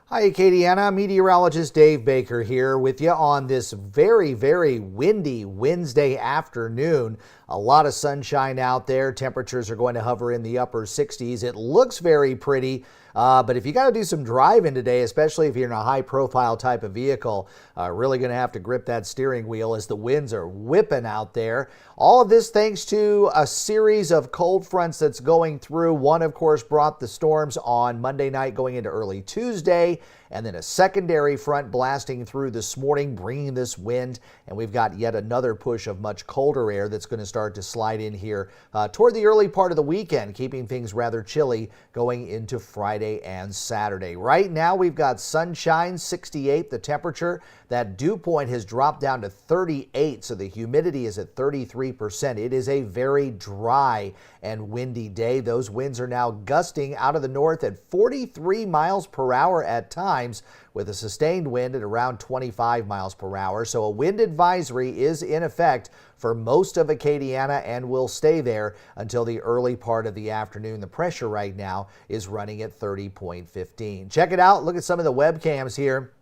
Hi, Acadiana. Meteorologist Dave Baker here with you on this very, very windy Wednesday afternoon. A lot of sunshine out there. Temperatures are going to hover in the upper 60s. It looks very pretty, but if you got to do some driving today, especially if you're in a high-profile type of vehicle, really going to have to grip that steering wheel as the winds are whipping out there. All of this thanks to a series of cold fronts that's going through. One, of course, brought the storms on Monday night going into early Tuesday, and then a secondary front blasting through this morning, bringing this wind, and we've got yet another push of much colder air that's going to start to slide in here toward the early part of the weekend, keeping things rather chilly going into Friday and Saturday. Right now, we've got sunshine, 68 the temperature. That dew point has dropped down to 38, so the humidity is at 33%. It is a very dry and windy day. Those winds are now gusting out of the north at 43 miles per hour at times, with a sustained wind at around 25 miles per hour. So a wind advisory is in effect for most of Acadiana and will stay there until the early part of the afternoon. The pressure right now is running at 30.15. Check it out. Look at some of the webcams here.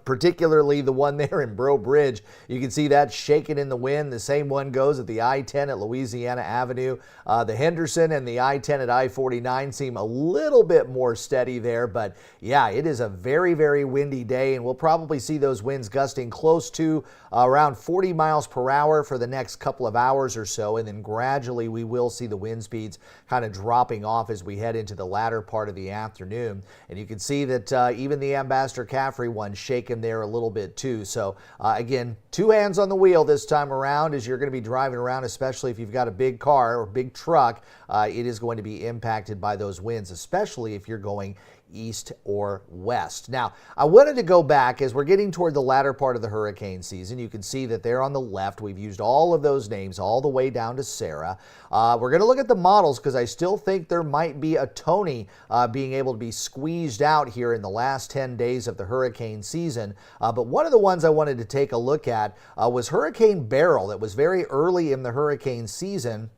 Particularly the one there in Breaux Bridge. You can see that shaking in the wind. The same one goes at the I-10 at Louisiana Avenue. The Henderson and the I-10 at I-49 seem a little bit more steady there, but yeah, it is a very, very windy day, and we'll probably see those winds gusting close to around 40 miles per hour for the next couple of hours or so, and then gradually we will see the wind speeds kind of dropping off as we head into the latter part of the afternoon. And you can see that even the Ambassador Caffrey one shaken there a little bit too. So again, two hands on the wheel this time around as you're going to be driving around, especially if you've got a big car or big truck. It is going to be impacted by those winds, especially if you're going east or west. Now, I wanted to go back as we're getting toward the latter part of the hurricane season. You can see that there on the left, we've used all of those names all the way down to Sarah. We're going to look at the models because I still think there might be a Tony being able to be squeezed out here in the last 10 days of the hurricane season. But one of the ones I wanted to take a look at was Hurricane Beryl. That was very early in the hurricane season.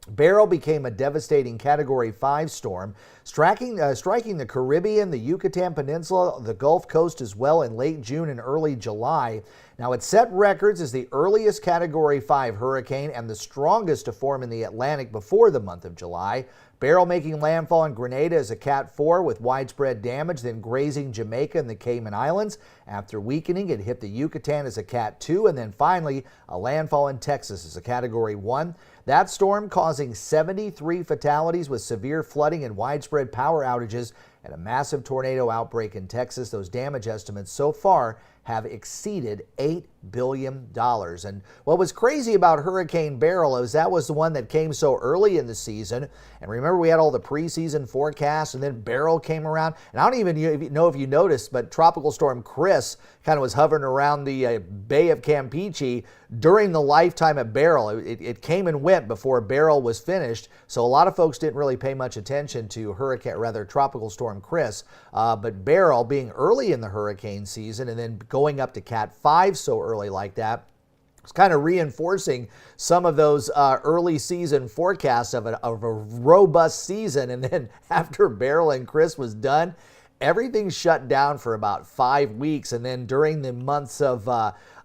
Beryl became a devastating Category 5 storm, striking the Caribbean, the Yucatan Peninsula, the Gulf Coast as well in late June and early July. Now, it set records as the earliest Category 5 hurricane and the strongest to form in the Atlantic before the month of July. Beryl making landfall in Grenada as a Cat 4 with widespread damage, then grazing Jamaica and the Cayman Islands. After weakening, it hit the Yucatan as a Cat 2, and then finally a landfall in Texas as a Category 1. That storm causing 73 fatalities with severe flooding and widespread power outages and a massive tornado outbreak in Texas. Those damage estimates so far have exceeded $8 billion. And what was crazy about Hurricane Beryl is that was the one that came so early in the season. And remember, we had all the preseason forecasts, and then Beryl came around. And I don't even know if you noticed, but Tropical Storm Chris kind of was hovering around the Bay of Campeche during the lifetime of Beryl. It came and went before Beryl was finished. So a lot of folks didn't really pay much attention to Tropical Storm Chris. But Beryl being early in the hurricane season and then going up to Cat 5 so early like that, it's kind of reinforcing some of those early season forecasts of a robust season. And then after Beryl and Chris was done, everything shut down for about 5 weeks. And then during the months of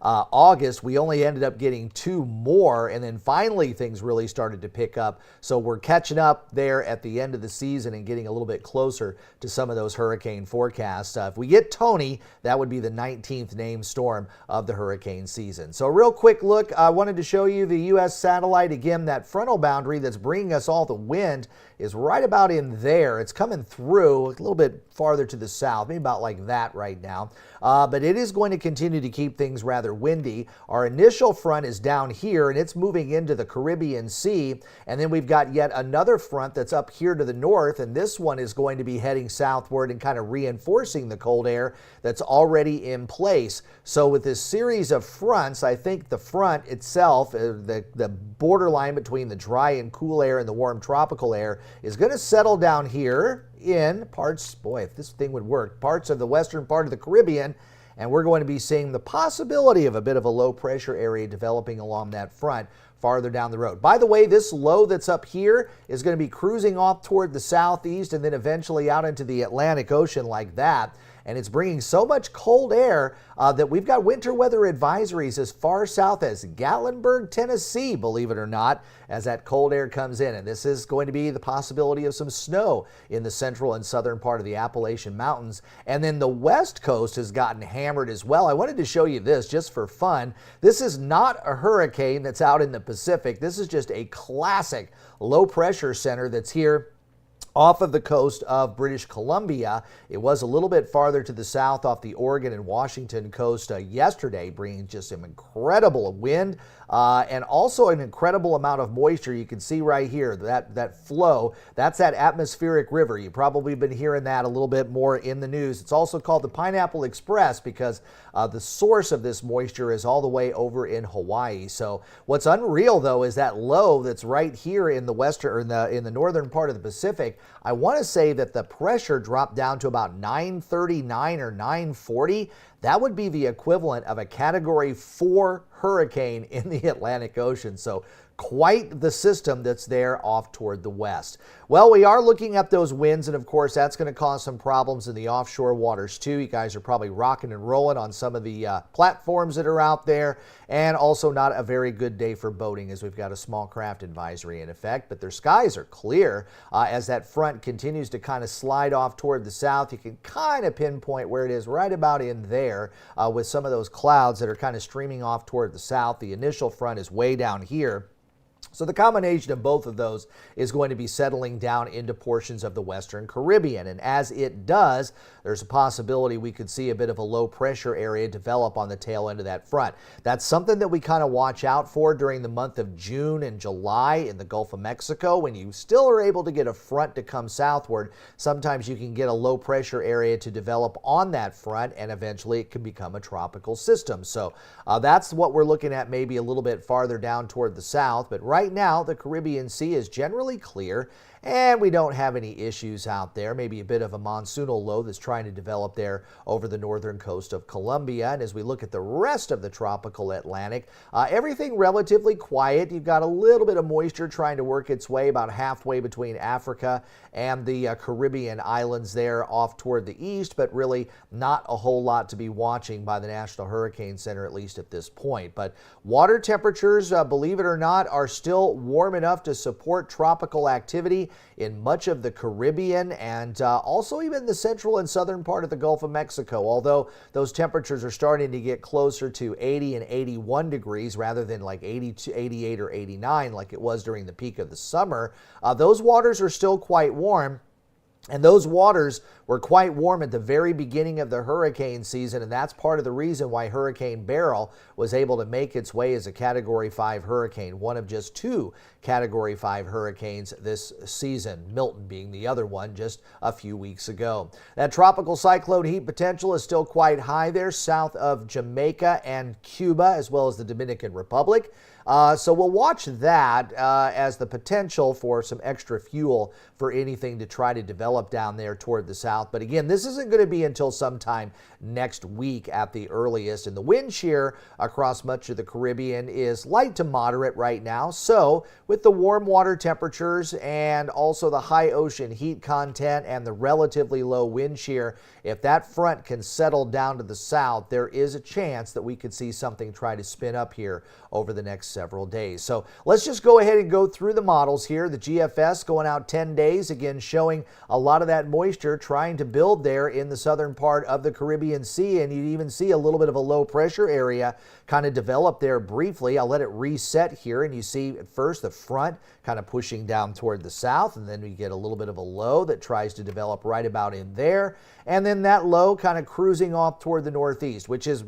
August, we only ended up getting 2 more. And then finally, things really started to pick up. So we're catching up there at the end of the season and getting a little bit closer to some of those hurricane forecasts. If we get Tony, that would be the 19th named storm of the hurricane season. So a real quick look, I wanted to show you the U.S. satellite. Again, that frontal boundary that's bringing us all the wind is right about in there. It's coming through a little bit farther to the south, maybe about like that right now. But it is going to continue to keep things rather windy. Our initial front is down here, and it's moving into the Caribbean Sea. And then we've got yet another front that's up here to the north, and this one is going to be heading southward and kind of reinforcing the cold air that's already in place. So with this series of fronts, I think the front itself, the borderline between the dry and cool air and the warm tropical air, is going to settle down here in parts, boy, if this thing would work, parts of the western part of the Caribbean, and we're going to be seeing the possibility of a bit of a low pressure area developing along that front farther down the road. By the way, this low that's up here is going to be cruising off toward the southeast and then eventually out into the Atlantic Ocean like that. and it's bringing so much cold air that we've got winter weather advisories as far south as Gatlinburg, Tennessee, believe it or not, as that cold air comes in. And this is going to be the possibility of some snow in the central and southern part of the Appalachian Mountains. And then the west coast has gotten hammered as well. I wanted to show you this just for fun. This is not a hurricane that's out in the Pacific. This is just a classic low pressure center that's here off of the coast of British Columbia. It was a little bit farther to the south off the Oregon and Washington coast yesterday, bringing just some incredible wind and also an incredible amount of moisture. You can see right here that flow. That's that atmospheric river. You've probably been hearing that a little bit more in the news. It's also called the Pineapple Express because the source of this moisture is all the way over in Hawaii. So what's unreal though is that low that's right here in the western or in the northern part of the Pacific. I want to say that the pressure dropped down to about 939 or 940. That would be the equivalent of a Category 4 hurricane in the Atlantic Ocean. So quite the system that's there off toward the west. Well, we are looking at those winds, and of course that's going to cause some problems in the offshore waters too. You guys are probably rocking and rolling on some of the platforms that are out there, and also not a very good day for boating as we've got a small craft advisory in effect, but their skies are clear as that front continues to kind of slide off toward the south. You can kind of pinpoint where it is right about in there with some of those clouds that are kind of streaming off toward the south. The initial front is way down here. So the combination of both of those is going to be settling down into portions of the Western Caribbean. And as it does, there's a possibility we could see a bit of a low pressure area develop on the tail end of that front. That's something that we kind of watch out for during the month of June and July in the Gulf of Mexico. When you still are able to get a front to come southward, sometimes you can get a low pressure area to develop on that front, and eventually it can become a tropical system. So that's what we're looking at, maybe a little bit farther down toward the south. But right now, the Caribbean Sea is generally clear, and we don't have any issues out there. Maybe a bit of a monsoonal low that's trying to develop there over the northern coast of Colombia. And as we look at the rest of the tropical Atlantic, everything relatively quiet. You've got a little bit of moisture trying to work its way about halfway between Africa and the Caribbean islands there off toward the east, but really not a whole lot to be watching by the National Hurricane Center, at least at this point. But water temperatures, believe it or not, are still warm enough to support tropical activity in much of the Caribbean and also even the central and southern part of the Gulf of Mexico, although those temperatures are starting to get closer to 80 and 81 degrees rather than like 80 to 88 or 89 like it was during the peak of the summer. Those waters are still quite warm. And those waters were quite warm at the very beginning of the hurricane season, and that's part of the reason why Hurricane Beryl was able to make its way as a Category 5 hurricane, one of just 2 Category 5 hurricanes this season, Milton being the other one just a few weeks ago. That tropical cyclone heat potential is still quite high there south of Jamaica and Cuba, as well as the Dominican Republic. So we'll watch that as the potential for some extra fuel for anything to try to develop down there toward the south. But again, this isn't going to be until sometime next week at the earliest. And the wind shear across much of the Caribbean is light to moderate right now. So with the warm water temperatures and also the high ocean heat content and the relatively low wind shear, if that front can settle down to the south, there is a chance that we could see something try to spin up here over the next several days. So let's just go ahead and go through the models here. The GFS going out 10 days, again showing a lot of that moisture trying to build there in the southern part of the Caribbean Sea, and you even see a little bit of a low pressure area kind of develop there briefly. I'll let it reset here, and you see at first the front kind of pushing down toward the south, and then we get a little bit of a low that tries to develop right about in there, and then that low kind of cruising off toward the northeast, which is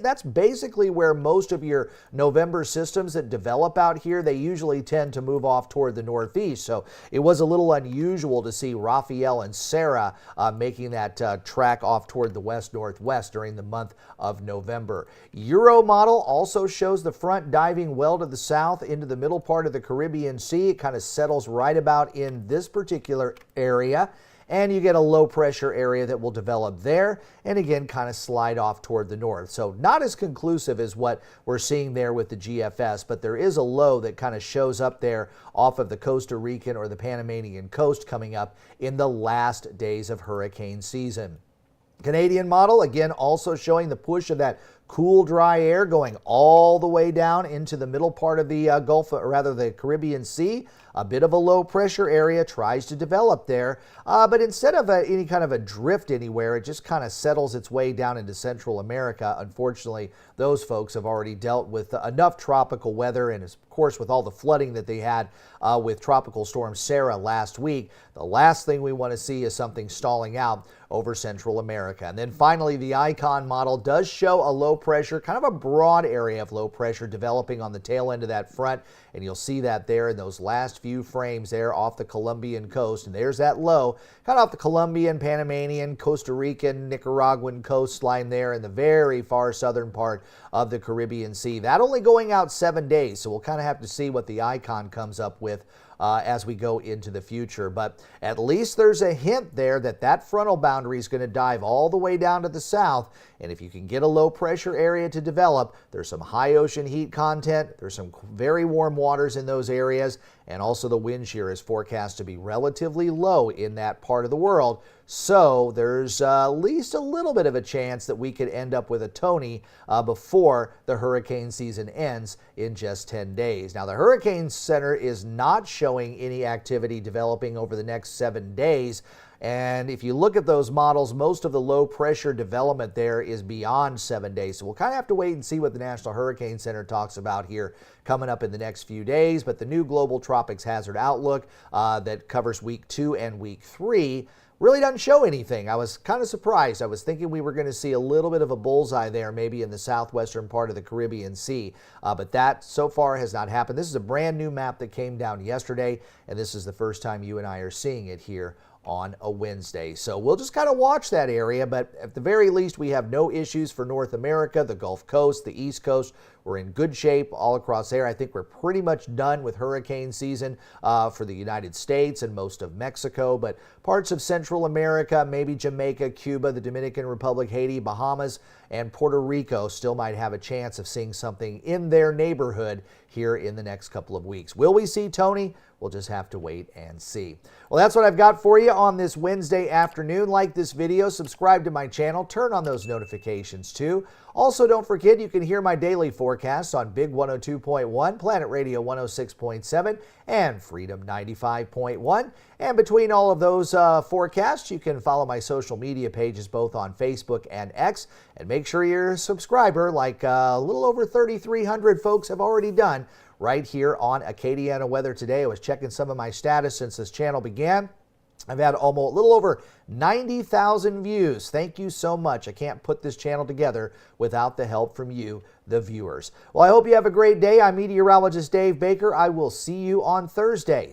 that's basically where most of your November systems that develop out here, they usually tend to move off toward the northeast. So it was a little unusual to see Raphael and Sarah making that track off toward the west-northwest during the month of November. Euro model also shows the front diving well to the south into the middle part of the Caribbean Sea. It kind of settles right about in this particular area, and you get a low pressure area that will develop there and again kind of slide off toward the north. So not as conclusive as what we're seeing there with the GFS, but there is a low that kind of shows up there off of the Costa Rican or the Panamanian coast coming up in the last days of hurricane season. Canadian model, again, also showing the push of that cool, dry air going all the way down into the middle part of the Gulf, or rather the Caribbean Sea. A bit of a low pressure area tries to develop there, but instead of any kind of a drift anywhere, it just kind of settles its way down into Central America. Unfortunately, those folks have already dealt with enough tropical weather, and of course with all the flooding that they had with Tropical Storm Sarah last week. The last thing we want to see is something stalling out over Central America. And then finally, the Icon model does show a low pressure, kind of a broad area of low pressure developing on the tail end of that front. And you'll see that there in those last few frames there off the Colombian coast. And there's that low, kind of off the Colombian, Panamanian, Costa Rican, Nicaraguan coastline there in the very far southern part of the Caribbean Sea. That only going out 7 days, so we'll kind of have to see what the Icon comes up with as we go into the future. But at least there's a hint there that that frontal boundary is going to dive all the way down to the south. And if you can get a low pressure area to develop, there's some high ocean heat content. There's some very warm waters in those areas. And also the wind shear is forecast to be relatively low in that part of the world. So there's at least a little bit of a chance that we could end up with a Tony before the hurricane season ends in just 10 days. Now, the Hurricane Center is not showing any activity developing over the next 7 days. And if you look at those models, most of the low pressure development there is beyond 7 days. So we'll kind of have to wait and see what the National Hurricane Center talks about here coming up in the next few days. But the new Global Tropics Hazard Outlook that covers week 2 and week 3 really doesn't show anything. I was kind of surprised. I was thinking we were going to see a little bit of a bullseye there, maybe in the southwestern part of the Caribbean Sea, but that so far has not happened. This is a brand new map that came down yesterday, and this is the first time you and I are seeing it here on a Wednesday. So we'll just kind of watch that area, but at the very least, we have no issues for North America, the Gulf Coast, the East Coast. We're in good shape all across there. I think we're pretty much done with hurricane season for the United States and most of Mexico, but parts of Central America, maybe Jamaica, Cuba, the Dominican Republic, Haiti, Bahamas, and Puerto Rico still might have a chance of seeing something in their neighborhood here in the next couple of weeks. Will we see Tony? We'll just have to wait and see. Well, that's what I've got for you on this Wednesday afternoon. Like this video, subscribe to my channel, turn on those notifications too. Also, don't forget you can hear my daily forecasts on Big 102.1, Planet Radio 106.7, and Freedom 95.1. And between all of those forecasts, you can follow my social media pages both on Facebook and X. And make sure you're a subscriber, like a little over 3,300 folks have already done right here on Acadiana Weather Today. I was checking some of my status since this channel began. I've had almost a little over 90,000 views. Thank you so much. I can't put this channel together without the help from you, the viewers. Well, I hope you have a great day. I'm Meteorologist Dave Baker. I will see you on Thursday.